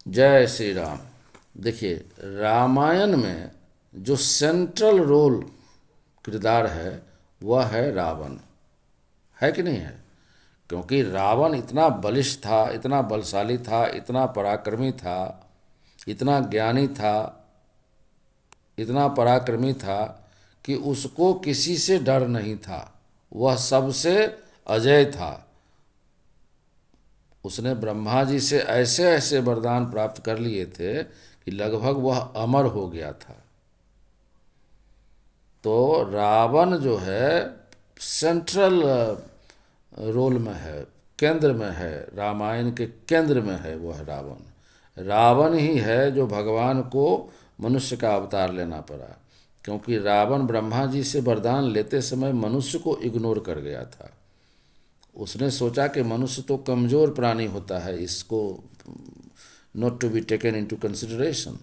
जय श्री राम। देखिए, रामायण में जो सेंट्रल रोल किरदार है वह है रावण। है कि नहीं है? क्योंकि रावण इतना बलिष्ठ था, इतना बलशाली था, इतना पराक्रमी था, इतना ज्ञानी था, इतना पराक्रमी था कि उसको किसी से डर नहीं था। वह सबसे अजय था। उसने ब्रह्मा जी से ऐसे ऐसे वरदान प्राप्त कर लिए थे कि लगभग वह अमर हो गया था। तो रावण जो है सेंट्रल रोल में है, केंद्र में है, रामायण के केंद्र में है वह रावण। रावण ही है जो भगवान को मनुष्य का अवतार लेना पड़ा, क्योंकि रावण ब्रह्मा जी से वरदान लेते समय मनुष्य को इग्नोर कर गया था। उसने सोचा कि मनुष्य तो कमज़ोर प्राणी होता है, इसको not to be taken into consideration,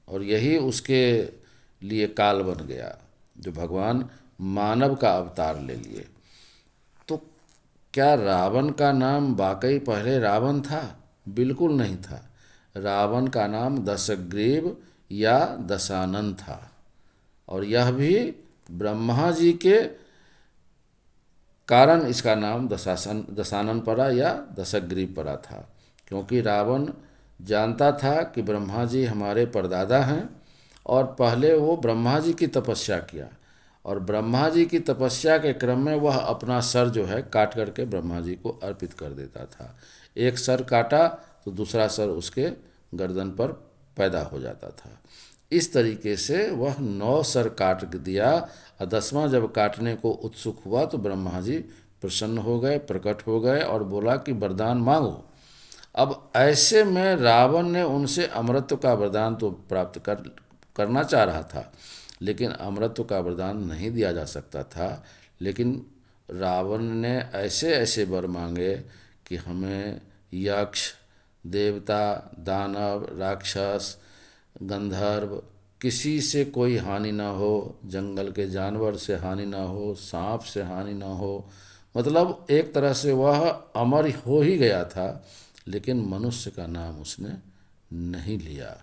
और यही उसके लिए काल बन गया जो भगवान मानव का अवतार ले लिए। तो क्या रावण का नाम वाकई पहले रावण था? बिल्कुल नहीं था। रावण का नाम दशग्रीव या दशानन था, और यह भी ब्रह्मा जी के कारण इसका नाम दशानन पड़ा या दशग्रीव पड़ा था। क्योंकि रावण जानता था कि ब्रह्मा जी हमारे परदादा हैं, और पहले वो ब्रह्मा जी की तपस्या किया, और ब्रह्मा जी की तपस्या के क्रम में वह अपना सर जो है काट करके ब्रह्मा जी को अर्पित कर देता था। एक सर काटा तो दूसरा सर उसके गर्दन पर पैदा हो जाता था। इस तरीके से वह 9 सर काट दिया, और 10वां जब काटने को उत्सुक हुआ तो ब्रह्मा जी प्रसन्न हो गए, प्रकट हो गए और बोला कि वरदान मांगो। अब ऐसे में रावण ने उनसे अमरत्व का वरदान तो प्राप्त करना चाह रहा था, लेकिन अमरत्व का वरदान नहीं दिया जा सकता था। लेकिन रावण ने ऐसे ऐसे वर मांगे कि हमें यक्ष, देवता, दानव, राक्षस, गंधर्व, किसी से कोई हानि ना हो, जंगल के जानवर से हानि ना हो, सांप से हानि ना हो। मतलब एक तरह से वह अमर हो ही गया था, लेकिन मनुष्य का नाम उसने नहीं लिया।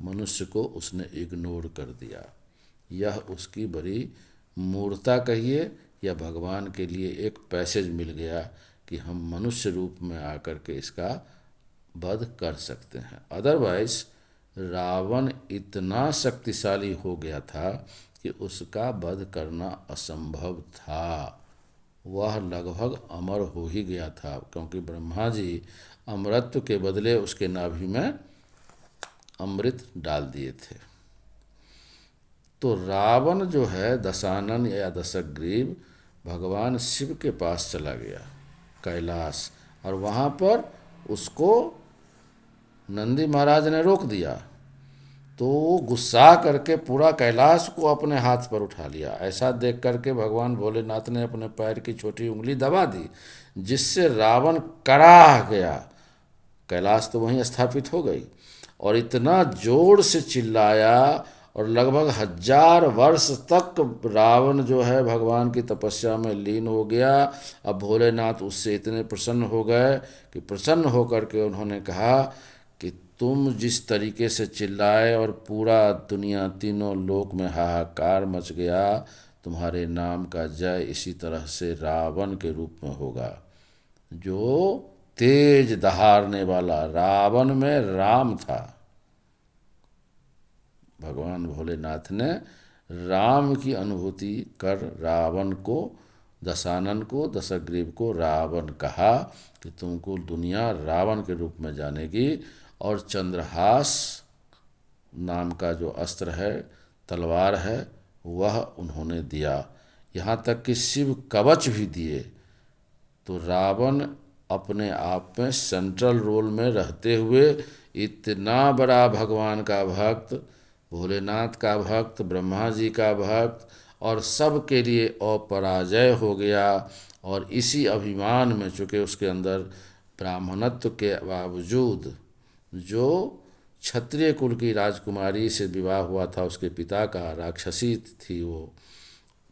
मनुष्य को उसने इग्नोर कर दिया। यह उसकी बड़ी मूर्खता कहिए, या भगवान के लिए एक पैसेज मिल गया कि हम मनुष्य रूप में आकर के इसका वध कर सकते हैं। अदरवाइज रावण इतना शक्तिशाली हो गया था कि उसका वध करना असंभव था। वह लगभग अमर हो ही गया था, क्योंकि ब्रह्मा जी अमरत्व के बदले उसके नाभि में अमृत डाल दिए थे। तो रावण जो है दशानन या दशग्रीव भगवान शिव के पास चला गया कैलाश, और वहाँ पर उसको नंदी महाराज ने रोक दिया। तो वो गुस्सा करके पूरा कैलाश को अपने हाथ पर उठा लिया। ऐसा देख करके भगवान भोलेनाथ ने अपने पैर की छोटी उंगली दबा दी, जिससे रावण कराह गया। कैलाश तो वहीं स्थापित हो गई, और इतना जोर से चिल्लाया, और लगभग 1000 वर्ष तक रावण जो है भगवान की तपस्या में लीन हो गया। अब भोलेनाथ उससे इतने प्रसन्न हो गए कि प्रसन्न होकर के उन्होंने कहा कि तुम जिस तरीके से चिल्लाए और पूरा दुनिया तीनों लोक में हाहाकार मच गया, तुम्हारे नाम का जय इसी तरह से रावण के रूप में होगा। जो तेज दहाड़ने वाला, रावण में राम था। भगवान भोलेनाथ ने राम की अनुभूति कर रावण को, दशानन को, दशग्रीव को रावण कहा कि तुमको दुनिया रावण के रूप में जानेगी। और चंद्रहास नाम का जो अस्त्र है, तलवार है, वह उन्होंने दिया। यहाँ तक कि शिव कवच भी दिए। तो रावण अपने आप में सेंट्रल रोल में रहते हुए इतना बड़ा भगवान का भक्त, भोलेनाथ का भक्त, ब्रह्मा जी का भक्त, और सब के लिए अपराजय हो गया। और इसी अभिमान में, चूँकि उसके अंदर ब्राह्मणत्व के बावजूद, जो क्षत्रिय कुल की राजकुमारी से विवाह हुआ था उसके पिता का, राक्षसी थी वो,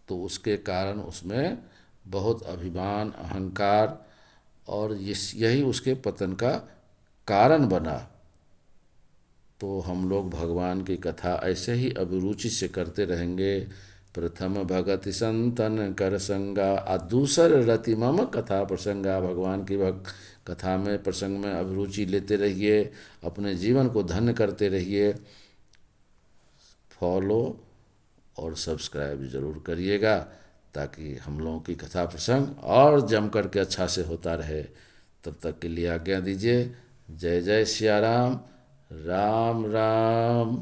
तो उसके कारण उसमें बहुत अभिमान, अहंकार, और यही उसके पतन का कारण बना। तो हम लोग भगवान की कथा ऐसे ही अभिरुचि से करते रहेंगे। प्रथम भगति संतन कर संगा आ दूसर रति मम कथा प्रसंगा। भगवान की कथा में प्रसंग में अभिरुचि लेते रहिए, अपने जीवन को धन्य करते रहिए। फॉलो और सब्सक्राइब ज़रूर करिएगा ताकि हम लोगों की कथा प्रसंग और जम करके अच्छा से होता रहे। तब तक के लिए आज्ञा दीजिए। जय जय सिया राम। राम राम।